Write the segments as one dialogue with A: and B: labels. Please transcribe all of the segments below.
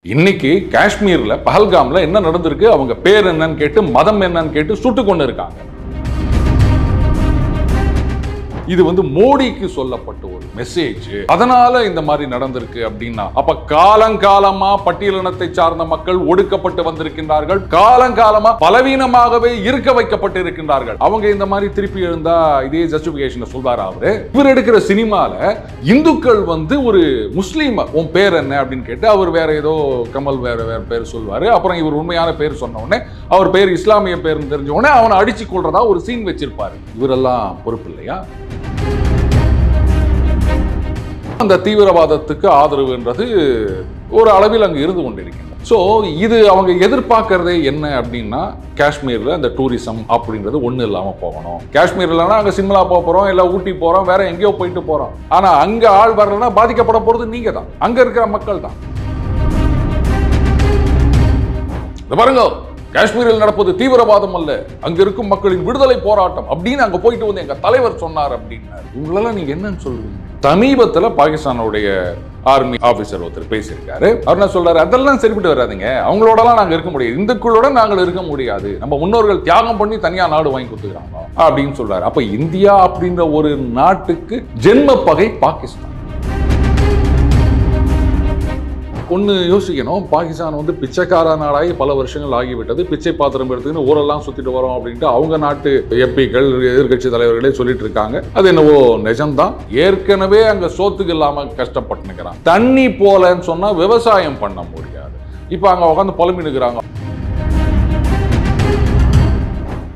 A: இன்னைக்கு காஷ்மீர்ல பஹல்காம்ல என்ன நடந்திருக்கு, அவங்க பேர் என்னன்னு கேட்டு மதம் என்னன்னு கேட்டு சுட்டு கொண்டு இருக்காங்க. இது மோடிக்கு சொல்லப்பட்ட ஒரு மெசேஜ். அதனால இந்த மாதிரி நடந்திருக்கு அப்படின்னா, அப்ப காலங்காலமா பட்டியலினத்தை சார்ந்த மக்கள் ஒடுக்கப்பட்டு வந்திருக்கின்றார்கள், காலங்காலமா பலவீனமாகவே இருக்க வைக்கப்பட்டு இருக்கின்றார்கள். அவங்க இந்த மாதிரி திருப்பி எழுந்தா இதே ஜஸ்டிபிகேஷன் சொல்றாரு அவரு. இவர் எடுக்கிற சினிமால இந்துக்கள் ஒரு முஸ்லீம் உன் பேர் என்ன அப்படின்னு கேட்டு அவர் வேற ஏதோ கமல் வேற பேர் சொல்வாரு. அப்புறம் இவர் உண்மையான பேர் சொன்ன உடனே அவர் பேர் இஸ்லாமிய பேர் தெரிஞ்ச உடனே அவனை அடிச்சு கொள்றதா ஒரு சீன் வச்சிருப்பாரு. இவரெல்லாம் பொறுப்பு இல்லையா? அந்த தீவிரவாதத்துக்கு ஆதரவுன்றது ஒரு அளவில் அங்கு இருந்து கொண்டிருக்கின்றது. ஸோ இது அவங்க எதிர்பார்க்கறதே என்ன அப்படின்னா, காஷ்மீர்ல அந்த டூரிசம் அப்படின்றது ஒண்ணு இல்லாம போகணும். காஷ்மீர் இல்லைன்னா அங்க சிம்லா போறோம், இல்ல ஊட்டி போறோம், வேற எங்கேயோ போயிட்டு போறோம். ஆனா அங்க ஆள் வரலன்னா பாதிக்கப்பட போறது நீங்க தான், அங்க இருக்கிற மக்கள் தான். பாருங்க, காஷ்மீரில் நடப்பது தீவிரவாதம் அல்ல, அங்க இருக்கும் மக்களின் விடுதலை போராட்டம் அப்படின்னு அங்க போயிட்டு எங்க தலைவர் சொன்னார் அப்படின்னாரு. இவங்களெல்லாம் நீங்க என்னன்னு சொல்லுவீங்க? சமீபத்துல பாகிஸ்தானுடைய ஆர்மி ஆபீசர் ஒருத்தர் பேசியிருக்காரு. அவர் என்ன சொல்றாரு, அதெல்லாம் சரிப்பட்டு வராதுங்க, அவங்களோடலாம் நாங்க இருக்க முடியாது, இந்துக்களோட நாங்கள் இருக்க முடியாது, நம்ம முன்னோர்கள் தியாகம் பண்ணி தனியா நாடு வாங்கி கொடுத்துக்கிறாங்க அப்படின்னு சொல்றாரு. அப்ப இந்தியா அப்படின்ற ஒரு நாட்டுக்கு ஜென்ம பகை பாகிஸ்தான். ஒன்று யோசிக்கணும், பாகிஸ்தான் பிச்சைக்கார நாடாகி பல வருஷங்கள் ஆகிவிட்டது. பிச்சை பாத்திரம் எடுத்துக்கின்னு ஊரெல்லாம் சுத்திட்டு வரோம் அப்படின்ட்டு அவங்க நாட்டு எம்பிக்கள் எதிர்கட்சி தலைவர்களே சொல்லிட்டு இருக்காங்க. அது என்னவோ நிஜம்தான். ஏற்கனவே அங்க சோத்துக்கு இல்லாம கஷ்டப்பட்டுக்கிறான். தண்ணி போலன்னு சொன்னா விவசாயம் பண்ண முடியாது. இப்ப அங்க உட்காந்து புலம்பினுக்கிறாங்க.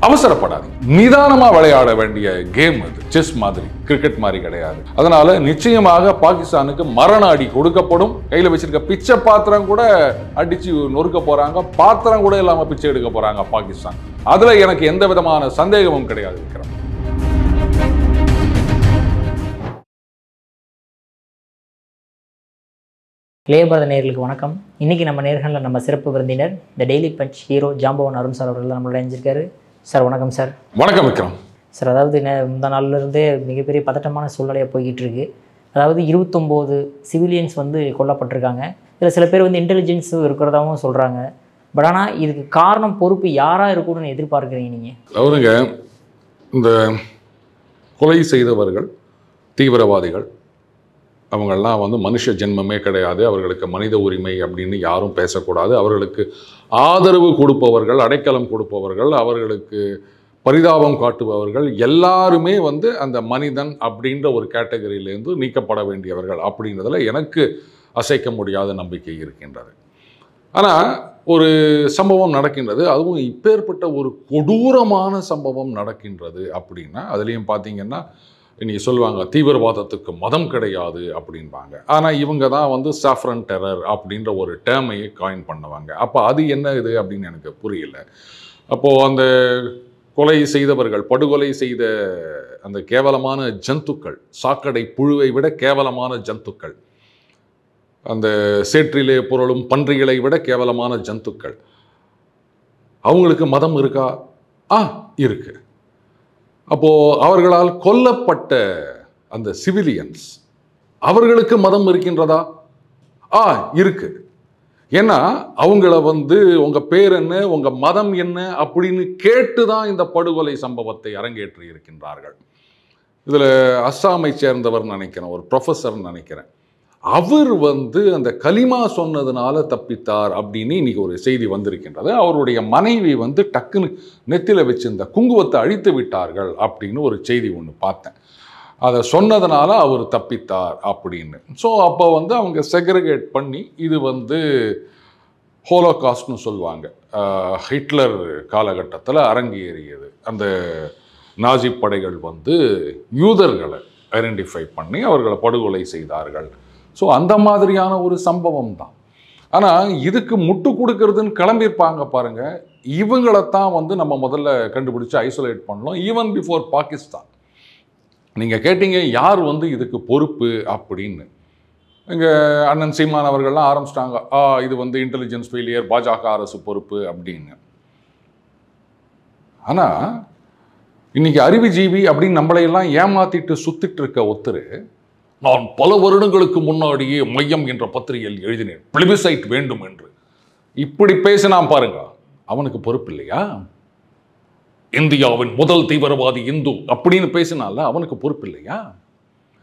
A: அவசரப்படாது, நிதானமா விளையாட வேண்டிய கேம் அது. செஸ் மாதிரி, கிரிக்கெட் மாதிரி கிடையாது. அதனால நிச்சயமாக பாகிஸ்தானுக்கு மரண அடி கொடுக்கப்படும். கையில வச்சிருக்க பிச்சை பாத்திரம் கூட அடிச்சு நொறுக்க போறாங்க, பாத்திரம் கூட இல்லாம பிச்சை எடுக்க போறாங்க பாகிஸ்தான். அதுல எனக்கு எந்த விதமான சந்தேகமும் கிடையாது. விக்ரம்,
B: இளையபாரத நேயர்களுக்கு வணக்கம். இன்னைக்கு நம்ம நேர்காணலில் நம்ம சிறப்பு விருந்தினர் the daily punch hero Jambavan Arun sir அவர்கள் நம்மளோட இணைஞ்சிருக்காரு. சார் வணக்கம் சார்.
A: வணக்கம் விக்ரம்.
B: சார், அதாவது இந்த நாள்லேருந்தே மிகப்பெரிய பதட்டமான சூழ்நிலையாக போய்கிட்டு இருக்கு. அதாவது 29 சிவிலியன்ஸ் கொல்லப்பட்டிருக்காங்க. இதில் சில பேர் இன்டெலிஜென்ஸ் இருக்கிறதாகவும் சொல்கிறாங்க. பட் ஆனால் இதுக்கு காரணம் பொறுப்பு யாராக இருக்கும்னு எதிர்பார்க்குறீங்க நீங்கள்?
A: அவருங்க, இந்த கொலை செய்தவர்கள் தீவிரவாதிகள் அவங்கெல்லாம் மனுஷ ஜென்மமே கிடையாது. அவர்களுக்கு மனித உரிமை அப்படின்னு யாரும் பேசக்கூடாது. அவர்களுக்கு ஆதரவு கொடுப்பவர்கள், அடைக்கலம் கொடுப்பவர்கள், அவர்களுக்கு பரிதாபம் காட்டுபவர்கள் எல்லாருமே அந்த மனிதன் அப்படின்ற ஒரு கேட்டகரியிலேருந்து நீக்கப்பட வேண்டியவர்கள் அப்படின்றதுல எனக்கு அசைக்க முடியாத நம்பிக்கை இருக்கின்றது. ஆனால் ஒரு சம்பவம் நடக்கின்றது, அதுவும் இப்பேற்பட்ட ஒரு கொடூரமான சம்பவம் நடக்கின்றது அப்படின்னா, அதுலேயும் பார்த்தீங்கன்னா இன்னைக்கு சொல்லுவாங்க தீவிரவாதத்துக்கு மதம் கிடையாது அப்படின்பாங்க. ஆனால் இவங்க தான் சாஃப்ரன் டெரர் அப்படின்ற ஒரு டேர்மையை காயின் பண்ணுவாங்க. அப்போ அது என்ன இது அப்படின்னு எனக்கு புரியல. அப்போது அந்த கொலை செய்தவர்கள், படுகொலை செய்த அந்த கேவலமான ஜந்துக்கள், சாக்கடை புழுவை விட கேவலமான ஜந்துக்கள், அந்த சேற்றிலே புரளும் பன்றிகளை விட கேவலமான ஜந்துக்கள், அவங்களுக்கு மதம் இருக்கா? இருக்கு. அப்போது அவர்களால் கொல்லப்பட்ட அந்த சிவிலியன்ஸ், அவர்களுக்கு மதம் இருக்கின்றதா? இருக்கு. ஏன்னா அவங்கள உங்கள் பேர் என்ன, உங்கள் மதம் என்ன அப்படின்னு கேட்டு தான் இந்த படுகொலை சம்பவத்தை அரங்கேற்றி இருக்கின்றார்கள். இதில் அஸ்ஸாமை சேர்ந்தவர் நினைக்கிறேன், ஒரு ப்ரொஃபஸர் நினைக்கிறேன், அவர் அந்த கலிமா சொன்னதுனால தப்பித்தார் அப்படின்னு இன்னைக்கு ஒரு செய்தி வந்திருக்கின்றது. அவருடைய மனைவி டக்குன்னு நெத்தியில் வச்சிருந்த குங்குமத்தை அழித்து விட்டார்கள் அப்படின்னு ஒரு செய்தி ஒன்று பார்த்தேன். அதை சொன்னதுனால அவர் தப்பித்தார் அப்படின்னு. ஸோ அப்போ அவங்க செக்ரிகேட் பண்ணி இது ஹோலோகாஸ்ட்னு சொல்லுவாங்க. ஹிட்லர் காலகட்டத்தில் அரங்கேறியது. அந்த நாஜி படைகள் யூதர்களை ஐடென்டிஃபை பண்ணி அவர்களை படுகொலை செய்தார்கள். ஸோ அந்த மாதிரியான ஒரு சம்பவம் தான். ஆனால் இதுக்கு முட்டு கொடுக்கறதுன்னு கிளம்பியிருப்பாங்க பாருங்க, இவங்களைத்தான் நம்ம முதல்ல கண்டுபிடிச்சு ஐசோலேட் பண்ணலாம். Even before Pakistan. நீங்கள் கேட்டீங்க யார் இதுக்கு பொறுப்பு அப்படின்னு. இங்கே அண்ணன் சீமான் அவர்கள்லாம் ஆரம்பிச்சிட்டாங்க, இது இன்டெலிஜென்ஸ் ஃபெயிலியர், பாஜக அரசு பொறுப்பு அப்படின்னு. ஆனால் இன்னைக்கு அறிவுஜீவி அப்படின்னு நம்மளையெல்லாம் ஏமாத்திட்டு சுத்திட்டு இருக்க ஒருத்தர் நான் பல வருடங்களுக்கு முன்னாடியே மையம் என்ற பத்திரிகையில் எழுதினேன், பிளிபிசைட் வேண்டும் என்று. இப்படி பேசினான் பாருங்க, அவனுக்கு பொறுப்பு இல்லையா? இந்தியாவின் முதல் தீவிரவாதி இந்து அப்படின்னு பேசினால அவனுக்கு பொறுப்பு இல்லையா?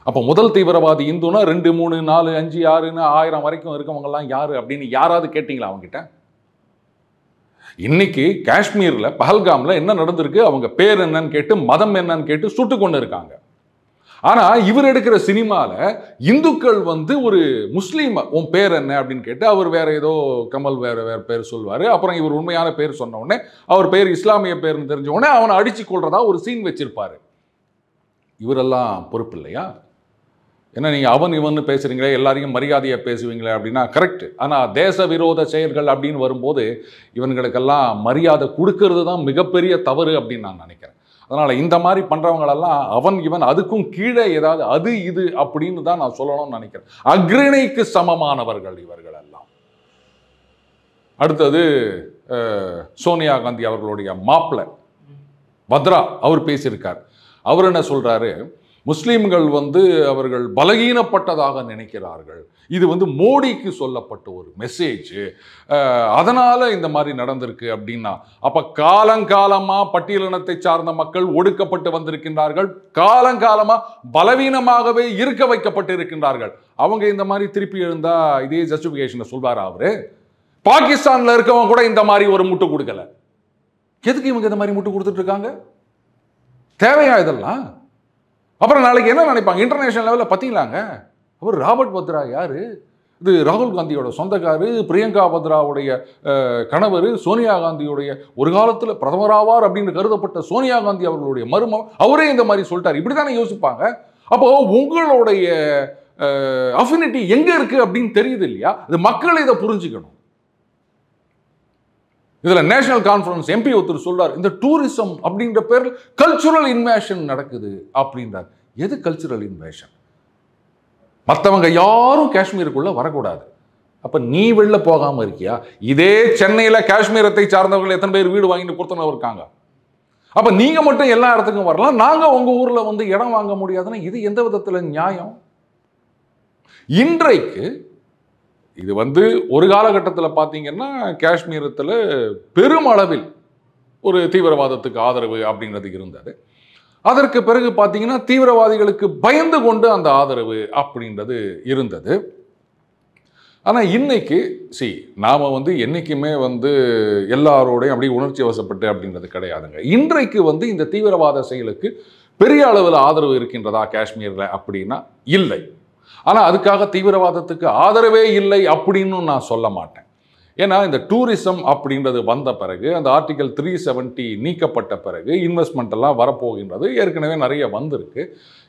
A: அப்போ முதல் தீவிரவாதி இந்துனா 2, 3, 4, 5, 6ன்னு 1000 வரைக்கும் இருக்கவங்கலாம் யாரு அப்படின்னு யாராவது கேட்டீங்களா அவங்ககிட்ட? இன்னைக்கு காஷ்மீர்ல பஹல்காம்ல என்ன நடந்திருக்கு, அவங்க பேர் என்னன்னு கேட்டு மதம் என்னன்னு கேட்டு சுட்டு கொண்டு இருக்காங்க. ஆனா இவர் எடுக்கிற சினிமால இந்துக்கள் வந்து ஒரு முஸ்லீம் உன் பேர் என்ன அப்படின்னு கேட்டு அவர் வேற ஏதோ கமல் வேற பேர் சொல்வாரு. அப்புறம் இவர் உண்மையான பேர் சொன்ன உடனே அவர் பேர் இஸ்லாமிய பேர்னு தெரிஞ்ச உடனே அவனை அடிச்சு கொள்றதா ஒரு சீன் வச்சிருப்பாரு. இவரெல்லாம் பொறுப்பு இல்லையா? ஏன்னா நீங்க அவன் இவன்னு பேசுறீங்களே, எல்லாரையும் மரியாதையா பேசுவீங்களே அப்படின்னா கரெக்ட். ஆனா தேச விரோத செயல்கள் அப்படின்னு வரும்போது இவங்களுக்கெல்லாம் மரியாதை கொடுக்கறது தான் மிகப்பெரிய தவறு அப்படின்னு நான் நினைக்கிறேன். அதனால இந்த மாதிரி பண்றவங்களெல்லாம் அவன் இவன் அதுக்கும் கீழே ஏதாவது அது இது அப்படின்னு தான் நான் சொல்லணும்னு நினைக்கிறேன். அக்ரணிக்கு சமமானவர்கள் இவர்கள் எல்லாம். அடுத்தது சோனியா காந்தி அவர்களுடைய மாப்பிள்ளை வத்ரா அவர் பேசியிருக்கார். அவர் என்ன சொல்றாரு, முஸ்லீம்கள் வந்து அவர்கள் பலகீனப்பட்டதாக நினைக்கிறார்கள், இது வந்து மோடிக்கு சொல்லப்பட்ட ஒரு மெசேஜ், அதனால இந்த மாதிரி நடந்திருக்கு அப்படின்னா. அப்ப காலங்காலமா பட்டியலினத்தை சார்ந்த மக்கள் ஒடுக்கப்பட்டு வந்திருக்கின்றார்கள், காலங்காலமா பலவீனமாகவே இருக்க வைக்கப்பட்டு இருக்கின்றார்கள். அவங்க இந்த மாதிரி திருப்பி எழுந்தா இதே ஜஸ்டிபிகேஷனை சொல்வாரா அவரு? பாகிஸ்தான்ல இருக்கவங்க கூட இந்த மாதிரி ஒரு முட்டு கொடுக்கல, எதுக்கு இவங்க இந்த மாதிரி முட்டு கொடுத்துட்டு இருக்காங்க? தேவையா இதெல்லாம்? அப்புறம் நாளைக்கு என்ன நினைப்பாங்க இன்டர்நேஷனல் லெவலில்? பார்த்தீங்களாங்க, அவர் ராபர்ட் வத்ரா யாரு? இது ராகுல் காந்தியோட சொந்தக்காரு, பிரியங்கா வத்ராவுடைய கணவர், சோனியா காந்தியுடைய ஒரு காலத்தில் பிரதமராவார் அப்படின்னு கருதப்பட்ட சோனியா காந்தி அவர்களுடைய மருமம். அவரே இந்த மாதிரி சொல்லிட்டார். இப்படி தானே யோசிப்பாங்க. அப்போ உங்களுடைய அஃபினிட்டி எங்க இருக்கு அப்படின்னு தெரியுது இல்லையா? இது மக்கள் இதை புரிஞ்சுக்கணும். இதுல நேஷனல் கான்ஃபரன்ஸ் எம்பி ஒருத்தர் சொல்றார், இந்த டூரிசம் அப்படின்ற பேரில் கல்ச்சுரல் இன்வேஷன் நடக்குது அப்படின்றார். எது கல்ச்சுரல் இன்வேஷன்? மற்றவங்க யாரும் காஷ்மீருக்குள்ள வரக்கூடாது. அப்ப நீ வெளில போகாம இருக்கியா? இதே சென்னையில காஷ்மீரத்தை சார்ந்தவர்கள் எத்தனை பேர் வீடு வாங்கிட்டு கொடுத்தனவர் இருக்காங்க. அப்ப நீங்க மட்டும் எல்லா இடத்துக்கும் வரலாம், நாங்க உங்க ஊர்ல வந்து இடம் வாங்க முடியாதுன்னா இது எந்த விதத்துல நியாயம்? இன்றைக்கு இது வந்து ஒரு காலகட்டத்தில் பார்த்தீங்கன்னா காஷ்மீரத்தில் பெருமளவில் ஒரு தீவிரவாதத்துக்கு ஆதரவு அப்படின்றது இருந்தது. அதற்கு பிறகு பார்த்தீங்கன்னா தீவிரவாதிகளுக்கு பயந்து கொண்டு அந்த ஆதரவு அப்படின்றது இருந்தது. ஆனால் இன்னைக்கு நாம் வந்து என்றைக்குமே வந்து எல்லாரோடையும் அப்படியே உணர்ச்சி வசப்பட்டு அப்படின்றது கிடையாதுங்க. இன்றைக்கு வந்து இந்த தீவிரவாத செயலுக்கு பெரிய அளவில் ஆதரவு இருக்கின்றதா காஷ்மீரில் அப்படின்னா இல்லை. ஆனால் அதுக்காக தீவிரவாதத்துக்கு ஆதரவே இல்லை அப்படின்னு நான் சொல்ல மாட்டேன். ஏன்னா இந்த டூரிசம் அப்படின்றது வந்த பிறகு, அந்த ஆர்டிகல் 370 நீக்கப்பட்ட பிறகு இன்வெஸ்ட்மெண்ட் எல்லாம் வரப்போகின்றது. ஏற்கனவே நிறைய வந்திருக்கு.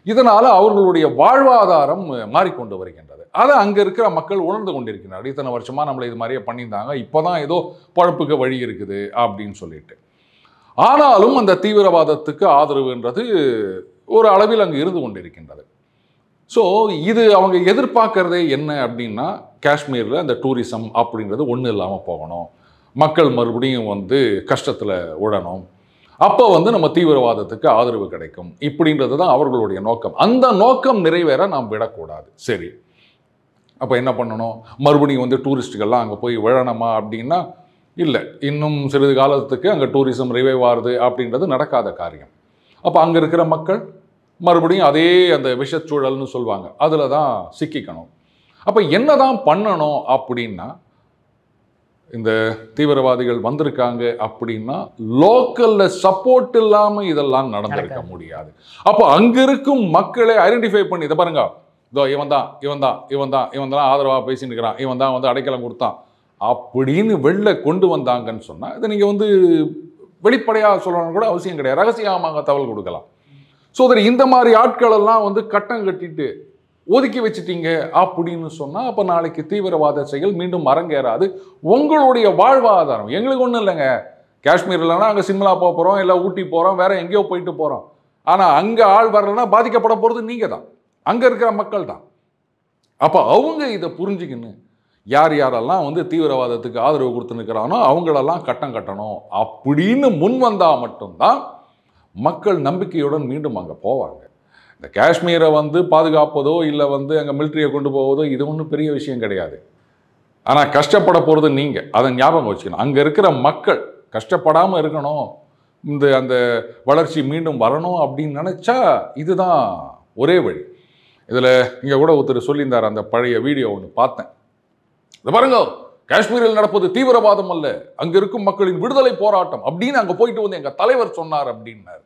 A: இதனால அவர்களுடைய வாழ்வாதாரம் மாறிக்கொண்டு வருகின்றது. அதை அங்கே இருக்கிற மக்கள் உணர்ந்து கொண்டிருக்கிறார்கள். இத்தனை வருஷமா நம்மளை இது மாதிரியே பண்ணியிருந்தாங்க, இப்போதான் ஏதோ பழப்புக்கு வழி இருக்குது அப்படின்னு சொல்லிட்டு. ஆனாலும் அந்த தீவிரவாதத்துக்கு ஆதரவுன்றது ஒரு அளவில் அங்கு இருந்து கொண்டிருக்கின்றது. ஸோ இது அவங்க எதிர்பார்க்கறதே என்ன அப்படின்னா, காஷ்மீரில் அந்த டூரிசம் அப்படின்றது ஒன்றும் இல்லாமல் போகணும், மக்கள் மறுபடியும் வந்து கஷ்டத்தில் விழணும், அப்போ வந்து நம்ம தீவிரவாதத்துக்கு ஆதரவு கிடைக்கும் இப்படின்றது தான் அவர்களுடைய நோக்கம். அந்த நோக்கம் நிறைவேற நாம் விடக்கூடாது. சரி, அப்போ என்ன பண்ணணும்? மறுபடியும் வந்து டூரிஸ்ட்டுகள்லாம் அங்கே போய் விழணுமா அப்படின்னா இல்லை. இன்னும் சிறிது காலத்துக்கு அங்கே டூரிசம் ரிவைவ் ஆகுது அப்படின்றது நடக்காத காரியம். அப்போ அங்கே இருக்கிற மக்கள் மறுபடியும் அதே அந்த விஷச்சூழல்னு சொல்லுவாங்க, அதில் தான் சிக்கிக்கணும். அப்போ என்ன தான் பண்ணணும் அப்படின்னா, இந்த தீவிரவாதிகள் வந்திருக்காங்க அப்படின்னா லோக்கலில் சப்போர்ட் இல்லாமல் இதெல்லாம் நடந்திருக்க முடியாது. அப்போ அங்கே இருக்கும் மக்களை ஐடென்டிஃபை பண்ணி, இதை பாருங்க, இதோ இவன் தான் ஆதரவாக பேசின்னு இருக்கிறான், இவன் தான் வந்து அடைக்கலம் கொடுத்தான் அப்படின்னு வெளில கொண்டு வந்தாங்கன்னு சொன்னால், இதை நீங்கள் வந்து வெளிப்படையாக சொல்லணும்னு கூட அவசியம் கிடையாது, ரகசியமாக தகவல் கொடுக்கலாம். ஸோ அதில் இந்த மாதிரி ஆட்களெல்லாம் வந்து கட்டம் கட்டிட்டு ஒதுக்கி வச்சுட்டீங்க அப்படின்னு சொன்னால், அப்போ நாளைக்கு தீவிரவாத செயல் மீண்டும் அரங்கேறாது. உங்களுடைய வாழ்வாதாரம், எங்களுக்கு ஒன்றும் இல்லைங்க, காஷ்மீர் இல்லைன்னா அங்கே சிம்லா போக போகிறோம், இல்லை ஊட்டி போகிறோம், வேற எங்கேயோ போயிட்டு போகிறோம். ஆனால் அங்கே ஆள் வரலைன்னா பாதிக்கப்பட போகிறது நீங்கள் தான், அங்கே இருக்கிற மக்கள் தான். அப்போ அவங்க இதை புரிஞ்சுக்கின்னு யார் யாரெல்லாம் வந்து தீவிரவாதத்துக்கு ஆதரவு கொடுத்துன்னுக்கிறானோ அவங்களெல்லாம் கட்டம் கட்டணும் அப்படின்னு முன் வந்தால் மட்டும்தான் மக்கள் நம்பிக்கையுடன் மீண்டும் அங்கே போவாங்க. இந்த காஷ்மீரை வந்து பாதுகாப்பதோ இல்லை வந்து அங்கே மிலிட்ரியை கொண்டு போவதோ இது ஒன்றும் பெரிய விஷயம் கிடையாது. ஆனால் கஷ்டப்பட போகிறது நீங்கள், அதை ஞாபகம் வச்சுக்கணும். அங்கே இருக்கிற மக்கள் கஷ்டப்படாமல் இருக்கணும், அந்த வளர்ச்சி மீண்டும் வரணும் அப்படின்னு நினச்சா இதுதான் ஒரே வழி. இதில் இங்கே கூட ஒருத்தர் சொல்லியிருந்தார், அந்த பழைய வீடியோ ஒன்று பார்த்தேன். இதை பாருங்க, காஷ்மீரில் நடப்பது தீவிரவாதம் அல்ல, அங்கே இருக்கும் மக்களின் விடுதலை போராட்டம் அப்படின்னு அங்கே போயிட்டு வந்து எங்கள் தலைவர் சொன்னார் அப்படின்னார்.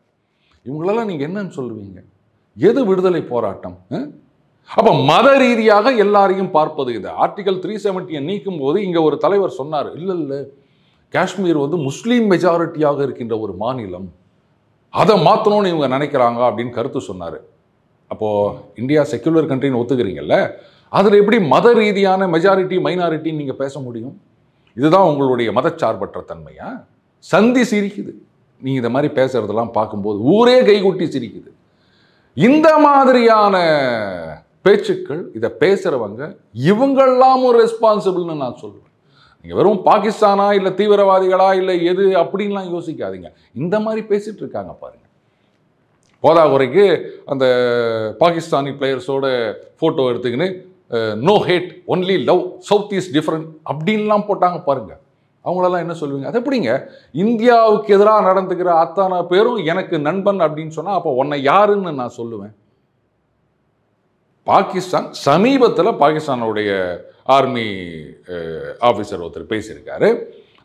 A: இவங்களெல்லாம் நீங்கள் என்னன்னு சொல்லுவீங்க? எது விடுதலை போராட்டம்? அப்போ மத ரீதியாக எல்லாரையும் பார்ப்பது. இது ஆர்டிகல் 370 நீக்கும் போது இங்கே ஒரு தலைவர் சொன்னார், இல்லை காஷ்மீர் வந்து முஸ்லீம் மெஜாரிட்டியாக இருக்கின்ற ஒரு மாநிலம், அதை மாற்றணும்னு இவங்க நினைக்கிறாங்க அப்படின்னு கருத்து சொன்னார். அப்போது இந்தியா செக்குலர் கண்ட்ரின்னு ஒத்துக்கிறீங்கல்ல, அதில் எப்படி மத ரீதியான மெஜாரிட்டி மைனாரிட்டின்னு நீங்கள் பேச முடியும்? இதுதான் உங்களுடைய மதச்சார்பற்ற தன்மையா? சந்தி சிரிக்குது நீங்கள் இந்த மாதிரி பேசுறதெல்லாம் பார்க்கும்போது, ஊரே கைகொட்டி சிரிக்குது. இந்த மாதிரியான பேச்சுக்கள், இதை பேசுகிறவங்க இவங்கெல்லாமும் ரெஸ்பான்சிபிள்னு நான் சொல்லுவேன். நீங்கள் வெறும் பாகிஸ்தானா இல்லை தீவிரவாதிகளா இல்லை எது அப்படின்லாம் யோசிக்காதீங்க. இந்த மாதிரி பேசிட்டு இருக்காங்க பாருங்க. போதாக்குறைக்கு அந்த பாகிஸ்தானி பிளேயர்ஸோட ஃபோட்டோ எடுத்துக்கின்னு no hate only love, south is different அப்படின்லாம் போட்டாங்க பாருங்க. அவங்களெல்லாம் என்ன சொல்லுவீங்க? அது எப்படிங்க இந்தியாவுக்கு எதிராக நடந்துக்கிற அத்தனை பேரும் எனக்கு நண்பன் அப்படின்னு சொன்னால் அப்போ உன்னை யாருன்னு நான் சொல்லுவேன்? பாகிஸ்தான் சமீபத்தில் பாகிஸ்தானுடைய ஆர்மி ஆஃபீஸர் ஒருத்தர் பேசியிருக்காரு.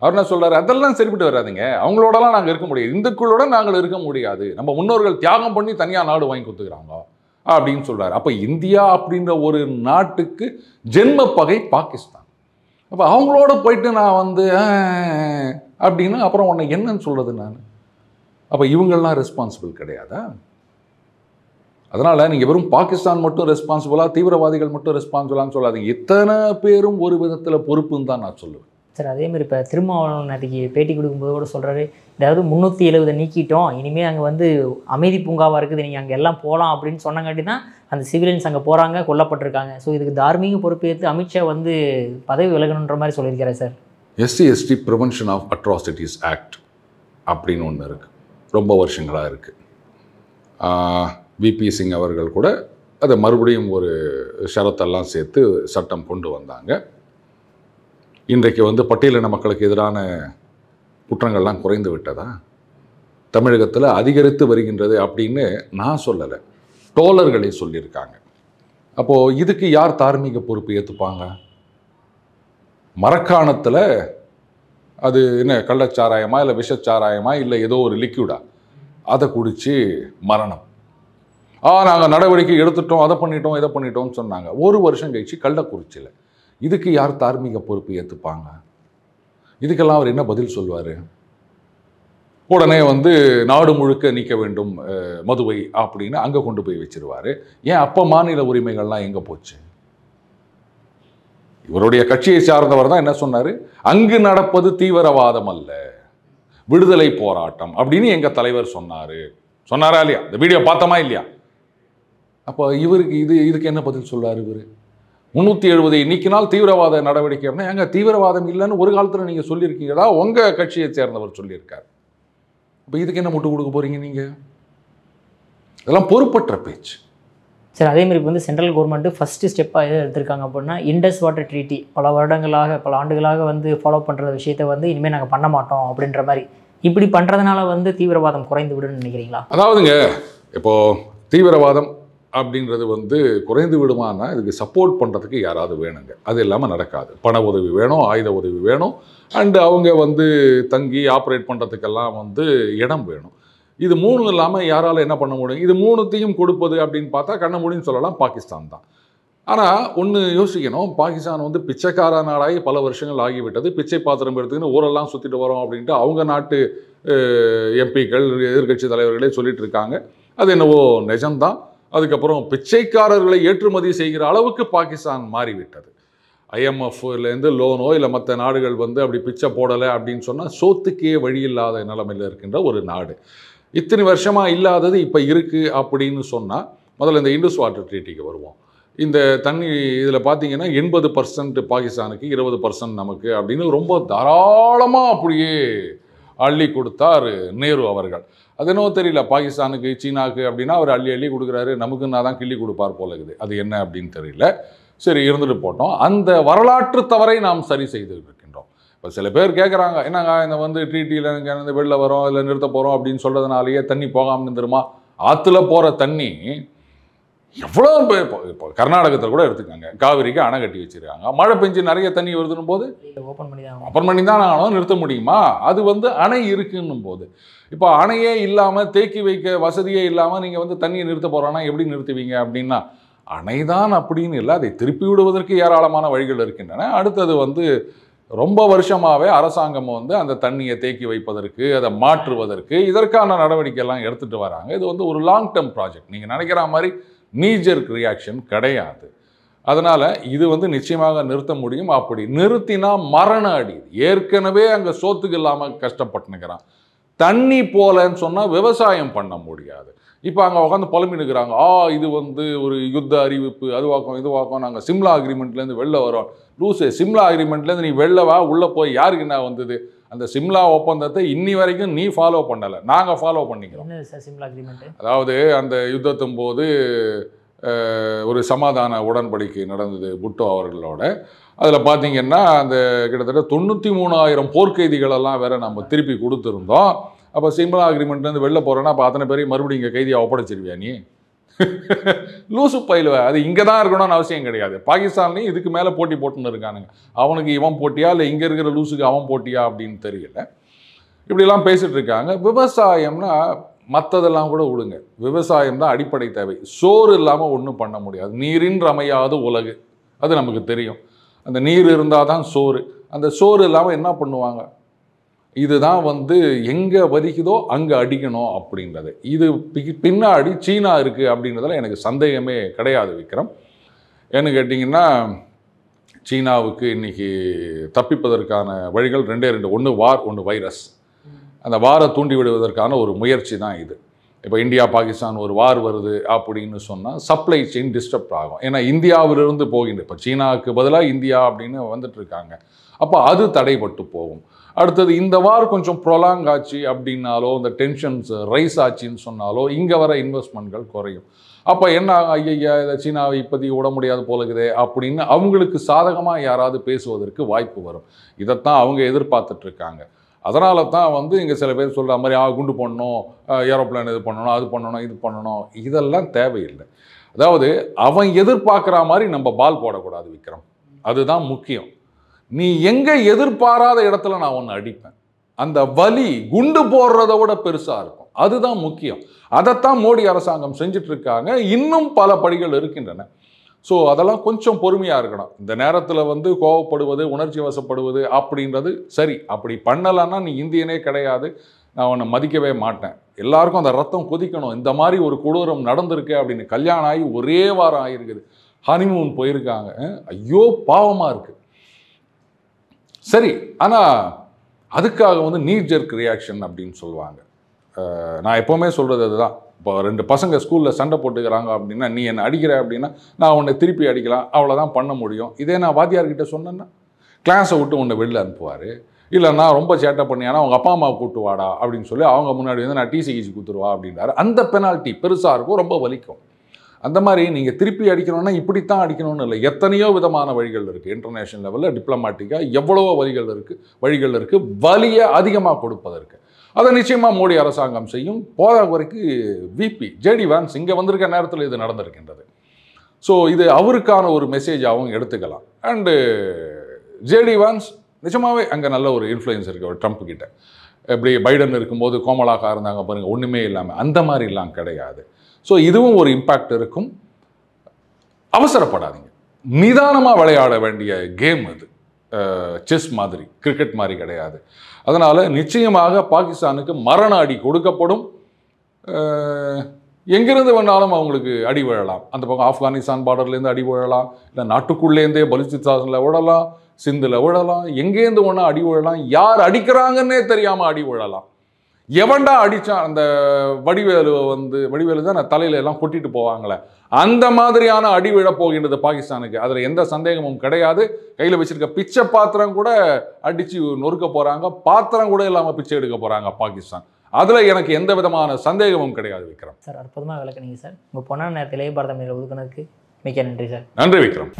A: அவர் என்ன சொல்றாரு? அதெல்லாம் சரிப்பட்டு வராதுங்க, அவங்களோடலாம் நாங்கள் இருக்க முடியாது, இந்துக்களோட நாங்கள் இருக்க முடியாது, நம்ம முன்னோர்கள் தியாகம் பண்ணி தனியாக நாடு வாங்கி கொடுத்துக்கிறாங்க அப்படின்னு சொல்றாரு. அப்போ இந்தியா அப்படின்ற ஒரு நாட்டுக்கு ஜென்ம பகை பாகிஸ்தான். அப்போ அவங்களோட போயிட்டு நான் வந்து அப்படின்னா அப்புறம் உன்னை என்னன்னு சொல்றது நான்? அப்போ இவங்கள்லாம் ரெஸ்பான்சிபிள் கிடையாதா? அதனால் நீங்கள் வெறும் பாகிஸ்தான் மட்டும் ரெஸ்பான்சிபிளாக, தீவிரவாதிகள் மட்டும் ரெஸ்பான்சிபிளான்னு சொல்லாதீங்க. இத்தனை பேரும் ஒரு விதத்தில் பொறுப்புன்னு தான் நான் சொல்லுவேன்.
B: சார், அதேமாதிரி இப்போ திருமாவளவன் நேற்றுக்கு பேட்டி கொடுக்கும்போது கூட சொல்கிறாரு, அதாவது 370 நீக்கிட்டோம், இனிமேல் அங்கே வந்து அமைதி பூங்காவாக இருக்குது, நீங்கள் அங்கே எல்லாம் போகலாம் அப்படின்னு சொன்னங்காட்டி தான் அந்த சிவிலியன்ஸ் அங்கே போகிறாங்க, கொல்லப்பட்டிருக்காங்க. ஸோ இதுக்கு தார்மீக பொறுப்பேற்று அமித்ஷா வந்து பதவி விலகணுன்ற மாதிரி சொல்லியிருக்காரு sir.
A: SC/ST prevention of atrocities act அப்படின்னு ஒன்று இருக்குது, ரொம்ப வருஷங்களாக இருக்குது. VP சிங் அவர்கள் கூட அதை மறுபடியும் ஒரு ஷரத்தெல்லாம் சேர்த்து சட்டம் கொண்டு வந்தாங்க. இன்றைக்கு வந்து பட்டியலின மக்களுக்கு எதிரான குற்றங்கள்லாம் குறைந்து விட்டதா? தமிழகத்தில் அதிகரித்து வருகின்றது அப்படின்னு நான் சொல்லலை, டோலர்களே சொல்லியிருக்காங்க. அப்போது இதுக்கு யார் தார்மீக பொறுப்பு ஏற்றுப்பாங்க? மரக்காணத்தில் அது என்ன கள்ளச்சாராயமா இல்லை விஷச்சாராயமா இல்லை ஏதோ ஒரு லிக்யூடா, அதை குடித்து மரணம். நாங்கள் நடவடிக்கை எடுத்துட்டோம், அதை பண்ணிட்டோம், இதை பண்ணிட்டோம்னு சொன்னாங்க. ஒரு வருஷம் கழிச்சு கள்ளக்குறிச்சியில் இதுக்கு யார் தார்மீக பொறுப்பு ஏற்றுப்பாங்க? இதுக்கெல்லாம் அவர் என்ன பதில் சொல்வார்? உடனே வந்து நாடு முழுக்க நீக்க வேண்டும் மதுவை அப்படின்னு அங்கே கொண்டு போய் வச்சிருவார். ஏன் அப்போ மாநில உரிமைகள்லாம் எங்கே போச்சு? இவருடைய கட்சியை சார்ந்தவர் தான் என்ன சொன்னார்? அங்கு நடப்பது தீவிரவாதம் அல்ல, விடுதலை போராட்டம் அப்படின்னு எங்கள் தலைவர் சொன்னாரா இல்லையா? இந்த வீடியோ பார்த்தோமா இல்லையா? அப்போ இவருக்கு இதுக்கு என்ன பதில் சொல்றாரு இவர்? 370 நீக்கினால் தீவிரவாத நடவடிக்கை அப்படின்னா, எங்க தீவிரவாதம் இல்லைன்னு ஒரு காலத்தில் நீங்கள் சொல்லியிருக்கீங்களா? உங்கள் கட்சியை சேர்ந்தவர் சொல்லியிருக்கார். இப்போ இதுக்கு என்ன முட்டு கொடுக்க போறீங்க நீங்கள்? இதெல்லாம் பொறுப்பற்ற பேச்சு.
B: சார், அதேமாதிரி இப்போ வந்து சென்ட்ரல் கவர்மெண்ட்டு ஃபஸ்ட்டு ஸ்டெப்பாக எதை எடுத்திருக்காங்க அப்படின்னா, இண்டஸ் வாட்டர் ட்ரீட்டி பல ஆண்டுகளாக வந்து ஃபாலோ பண்ணுற விஷயத்தை வந்து இனிமேல் நாங்கள் பண்ண மாட்டோம் அப்படின்ற மாதிரி, இப்படி பண்ணுறதுனால வந்து தீவிரவாதம் குறைந்து விடுன்னு நினைக்கிறீங்களா?
A: அதாவதுங்க, இப்போது தீவிரவாதம் அப்படின்றது வந்து குறைந்து விடுமானா இதுக்கு சப்போர்ட் பண்ணுறதுக்கு யாராவது வேணுங்க. அது இல்லாமல் நடக்காது. பண உதவி வேணும், ஆயுத உதவி வேணும், அண்டு அவங்க வந்து தங்கி ஆப்ரேட் பண்ணுறதுக்கெல்லாம் வந்து இடம் வேணும். இது மூணும் இல்லாமல் யாரால் என்ன பண்ண முடியும்? இது மூணுத்தையும் கொடுப்பது அப்படின்னு பார்த்தா கண்ண முடியும்னு சொல்லலாம் பாகிஸ்தான் தான். ஆனால் ஒன்று யோசிக்கணும், பாகிஸ்தான் வந்து பிச்சைக்கார நாடாகி பல வருஷங்கள் ஆகிவிட்டது. பிச்சை பாத்திரம் எடுத்துக்கின்னு ஊரெல்லாம் சுற்றிட்டு வரோம் அப்படின்ட்டு அவங்க நாட்டு எம்பிக்கள், எதிர்கட்சி தலைவர்களே சொல்லிட்டு இருக்காங்க. அது என்னவோ நிஜம்தான். அதுக்கப்புறம் பிச்சைக்காரர்களை ஏற்றுமதி செய்கிற அளவுக்கு பாகிஸ்தான் மாறிவிட்டது. IMFலேருந்து லோனோ இல்லை மற்ற நாடுகள் வந்து அப்படி பிச்சை போடலை அப்படின்னு சொன்னால் சோத்துக்கே வழி இல்லாத நிலைமையில் இருக்கின்ற ஒரு நாடு. இத்தனை வருஷமாக இல்லாதது இப்போ இருக்குது அப்படின்னு சொன்னால், முதல்ல இந்த இண்டஸ் வாட்டர் ட்ரீட்டிக்கு வருவோம். இந்த தண்ணி இதில் பார்த்தீங்கன்னா 80% பாகிஸ்தானுக்கு, 20% நமக்கு அப்படின்னு ரொம்ப தாராளமாக அப்படியே அள்ளி கொடுத்தார் நேரு அவர்கள். அது என்னவோ தெரியல, பாகிஸ்தானுக்கு சீனாவுக்கு அப்படின்னா அவர் அள்ளி அள்ளி கொடுக்குறாரு, நமக்குன்னா தான் கிள்ளி கொடுப்பார் போல இருக்குது. அது என்ன அப்படின்னு தெரியல. சரி, இருந்துட்டு போட்டோம். அந்த வரலாற்று தவறை நாம் சரி செய்து இருக்கின்றோம். இப்போ சில பேர் கேட்குறாங்க, என்னங்க இந்த வந்து ட்ரீட்டியில் இங்கே வெளில வரோம் இல்லை நிறுத்த போகிறோம் அப்படின்னு சொல்கிறதுனாலேயே தண்ணி போகாமல் இருந்துருமா? ஆற்றுல போகிற தண்ணி எவ்வளோ இப்போ கர்நாடகத்தில் கூட எடுத்துக்காங்க, காவிரிக்கு அணை கட்டி வச்சுருக்காங்க. மழை பெஞ்சு நிறைய தண்ணி வருதுன்னும் போது ஓப்பன் பண்ணி தான் ஆனாலும் நிறுத்த முடியுமா? அது வந்து அணை இருக்குன்னும் போது, இப்போ அணையே இல்லாமல் தேக்கி வைக்க வசதியே இல்லாமல் நீங்கள் வந்து தண்ணியை நிறுத்த போகிறோன்னா எப்படி நிறுத்துவீங்க அப்படின்னா, அணைதான் அப்படின்னு இல்லை, அதை திருப்பி விடுவதற்கு ஏராளமான வழிகள் இருக்கின்றன. அடுத்தது வந்து ரொம்ப வருஷமாகவே அரசாங்கம் வந்து அந்த தண்ணியை தேக்கி வைப்பதற்கு, அதை மாற்றுவதற்கு இதற்கான நடவடிக்கையெல்லாம் எடுத்துகிட்டு வராங்க. இது வந்து ஒரு லாங் டேர்ம் ப்ராஜெக்ட். நீங்கள் நினைக்கிற மாதிரி நீஜர்க் ரியாக்ஷன் கிடையாது. அதனால் இது வந்து நிச்சயமாக நிறுத்த முடியும். அப்படி நிறுத்தினா மரண அடி. ஏற்கனவே அங்கே சோத்துக்கு இல்லாமல் கஷ்டப்பட்டுனுக்கிறான். தண்ணி போலன்னு சொன்னால் விவசாயம் பண்ண முடியாது. இப்போ அங்கே உட்காந்து புலம்பினுக்கிறாங்க, இது வந்து ஒரு யுத்த அறிவிப்பு, அதுவாக்கம் இதுவாக்கம், நாங்கள் சிம்லா அக்ரிமெண்ட்லேருந்து வெளில வரோம். லூசு, சிம்லா அக்ரிமெண்ட்லேருந்து நீ வெளில வா, உள்ளே போய் யாருக்கு என்ன வந்தது? அந்த சிம்லா ஒப்பந்தத்தை இன்னி வரைக்கும் நீ ஃபாலோ பண்ணலை, நாங்கள் ஃபாலோ பண்ணிக்கிறோம். அதாவது அந்த யுத்தத்தின் போது ஒரு சமாதான உடன்படிக்கை நடந்தது புட்டோ அவர்களோட. அதில் பார்த்தீங்கன்னா அந்த கிட்டத்தட்ட 93,000 போர்க்கைதிகளெல்லாம் வேற நம்ம திருப்பி கொடுத்துருந்தோம். அப்போ சிம்லா அக்ரிமெண்ட்லேருந்து வெளில போகிறோன்னா அப்போ அத்தனை பேரையும் மறுபடியும் இங்கே கைதியாக ஒப்படைச்சிருவியா நீ? லூசு பயிலுவ. அது இங்கே தான் இருக்கணும்னு அவசியம் கிடையாது. பாகிஸ்தான்லையும் இதுக்கு மேலே போட்டி போட்டுன்னு இருக்கானுங்க. அவனுக்கு இவன் போட்டியா இல்லை இங்கே இருக்கிற லூசுக்கு அவன் போட்டியா அப்படின்னு தெரியல. இப்படிலாம் பேசிட்டு இருக்காங்க. விவசாயம்னா மற்றதெல்லாம் கூட விடுங்க, விவசாயம் தான் அடிப்படை தேவை. சோறு இல்லாமல் ஒன்றும் பண்ண முடியாது. நீரின் அமையாது உலகு, அது நமக்கு தெரியும். அந்த நீர் இருந்தால் தான் சோறு. அந்த சோறு இல்லாமல் என்ன பண்ணுவாங்க? இதுதான் வந்து எங்கே வதிக்குதோ அங்கே அடிக்கணும் அப்படின்றது. இது பின்னாடி சீனா இருக்குது அப்படின்றதுல எனக்கு சந்தேகமே கிடையாது விக்ரம். ஏன்னு கேட்டிங்கன்னா, சீனாவுக்கு இன்றைக்கி தப்பிப்பதற்கான வழிகள் ரெண்டே ரெண்டு. ஒன்று வார், ஒன்று வைரஸ். அந்த வாரை தூண்டி விடுவதற்கான ஒரு முயற்சி தான் இது. இப்போ இந்தியா பாகிஸ்தான் ஒரு வார் வருது அப்படின்னு சொன்னால் சப்ளை செயின் டிஸ்டர்ப் ஆகும். ஏன்னா இந்தியாவிலிருந்து போகின்ற, இப்போ சீனாவுக்கு பதிலாக இந்தியா அப்படின்னு வந்துட்டு இருக்காங்க. அப்போ அது தடைப்பட்டு போகும். அடுத்தது இந்த வார் கொஞ்சம் ப்ரொலாங் ஆச்சு அப்படின்னாலோ, இந்த டென்ஷன்ஸ் ரைஸ் ஆச்சுன்னு சொன்னாலோ இங்கே வர இன்வெஸ்ட்மெண்ட்கள் குறையும். அப்போ என்ன, ஐயா இதை சீனாவை இப்போதைக்கு விட முடியாது போலக்குதே அப்படின்னு அவங்களுக்கு சாதகமாக யாராவது பேசுவதற்கு வாய்ப்பு வரும். இதைத்தான் அவங்க எதிர்பார்த்துட்ருக்காங்க. அதனால தான் வந்து இங்கே சில பேர் சொல்கிற மாதிரி குண்டு போடணும், ஏரோப்ளேன் இது பண்ணணும், அது பண்ணணும், இது பண்ணணும், இதெல்லாம் தேவையில்லை. அதாவது அவன் எதிர்பார்க்குற மாதிரி நம்ம பால் போடக்கூடாது விக்ரம். அதுதான் முக்கியம். நீ எங்கே எதிர்பாராத இடத்துல நான் ஒன்று அடிப்பேன், அந்த வலி குண்டு போடுறத விட பெருசாக இருக்கும். அதுதான் முக்கியம். அதைத்தான் மோடி அரசாங்கம் செஞ்சுட்டு இருக்காங்க. இன்னும் பல படிகள் இருக்கின்றன. ஸோ அதெல்லாம் கொஞ்சம் பொறுமையாக இருக்கணும். இந்த நேரத்தில் வந்து கோவப்படுவது, உணர்ச்சி வசப்படுவது அப்படின்றது சரி. அப்படி பண்ணலைன்னா நீ இந்தியனே கிடையாது, நான் உன்னை மதிக்கவே மாட்டேன். எல்லாருக்கும் அந்த ரத்தம் கொதிக்கணும். இந்த மாதிரி ஒரு கொடூரம் நடந்திருக்கு அப்படின்னு. கல்யாணம் ஆகி ஒரே வாரம் ஆகிருக்குது, ஹனிமூன் போயிருக்காங்க. ஐயோ பாவமாக இருக்குது. சரி, ஆனால் அதுக்காக வந்து நீ ஜெர்க் ரியாக்ஷன் அப்படின்னு சொல்லுவாங்க. நான் எப்போவுமே சொல்கிறது அதுதான். இப்போ ரெண்டு பசங்க ஸ்கூலில் சண்டை போட்டுக்கிறாங்க அப்படின்னா, நீ என்னை அடிக்கிற அப்படின்னா நான் உன்னை திருப்பி அடிக்கலாம், அவ்வளோதான் பண்ண முடியும். இதே நான் வாத்தியார்கிட்ட சொன்னேன்னா கிளாஸை விட்டு உன்னை வெளில அனுப்புவார். இல்லை நான் ரொம்ப சேட்டை பண்ணியானா அவங்க அப்பா அம்மாவை கூட்டு வாடா அப்படின்னு சொல்லி அவங்க முன்னாடி வந்து நான் டிசி கீசி கொடுத்துருவா அப்படின்றாரு. அந்த பெனால்ட்டி பெருசாக இருக்கும், ரொம்ப வலிக்கும். அந்த மாதிரி நீங்கள் திருப்பி அடிக்கணும்னா இப்படித்தான் அடிக்கணும்னு இல்லை, எத்தனையோ விதமான வழிகள் இருக்குது. இன்டர்நேஷ்னல் லெவலில் டிப்ளமேட்டிக்காக எவ்வளவோ வழிகள் இருக்குது வலியை அதிகமாக கொடுப்பதற்கு. அதை நிச்சயமாக மோடி அரசாங்கம் செய்யும். போதா குறைக்கு விபி ஜேடி வான்ஸ் இங்கே வந்திருக்க நேரத்தில் இது நடந்திருக்கின்றது. ஸோ இது அவருக்கான ஒரு மெசேஜாகவும் எடுத்துக்கலாம். அண்டு ஜேடி வான்ஸ் நிஜமாகவே அங்கே நல்ல ஒரு இன்ஃப்ளூயன்ஸ் இருக்குது ஒரு ட்ரம்ப் கிட்ட. எப்படி பைடன் இருக்கும்போது கோமலாக்கா இருந்தாங்க பாருங்கள், ஒன்றுமே இல்லாமல், அந்த மாதிரிலாம் கிடையாது. ஸோ இதுவும் ஒரு இம்பேக்ட் இருக்கும். அவசரப்படாதீங்க, நிதானமாக விளையாட வேண்டிய கேம் அது. செஸ் மாதிரி, கிரிக்கெட் மாதிரி கிடையாது. அதனால் நிச்சயமாக பாகிஸ்தானுக்கு மரண அடி கொடுக்கப்படும். எங்கிருந்து வேணாலும் அவங்களுக்கு அடி விழலாம். அந்த பக்கம் ஆப்கானிஸ்தான் பார்டர்லேருந்து அடி விழலாம், இல்லை நாட்டுக்குள்ளேருந்தே பலுச்சிஸ்தானில் விழலாம், சிந்தில் விழலாம், எங்கேருந்து ஒன்றா அடி விழலாம். யார் அடிக்கிறாங்கன்னே தெரியாமல் அடி விழலாம். எவன்டா அடிச்சான் அந்த வடிவேலு வடிவேலு தான் தலையில எல்லாம் கொட்டிட்டு போவாங்களே, அந்த மாதிரியான அடி விழ போகின்றது பாகிஸ்தானுக்கு. அதுல எந்த சந்தேகமும் கிடையாது. கையில வச்சிருக்க பிச்சை பாத்திரம் கூட அடிச்சு நொறுக்க போறாங்க, பாத்திரம் கூட இல்லாம பிச்சை எடுக்க போறாங்க பாகிஸ்தான். அதுல எனக்கு எந்த விதமான சந்தேகமும் கிடையாது விக்ரம்.
B: சார் அற்புதமாக விளக்குனீங்க சார். உங்கள் பொன்னான நேரத்தில் பாரத மீடியா ஒதுக்குனதுக்கு மிக்க நன்றி சார்.
A: நன்றி விக்ரம்.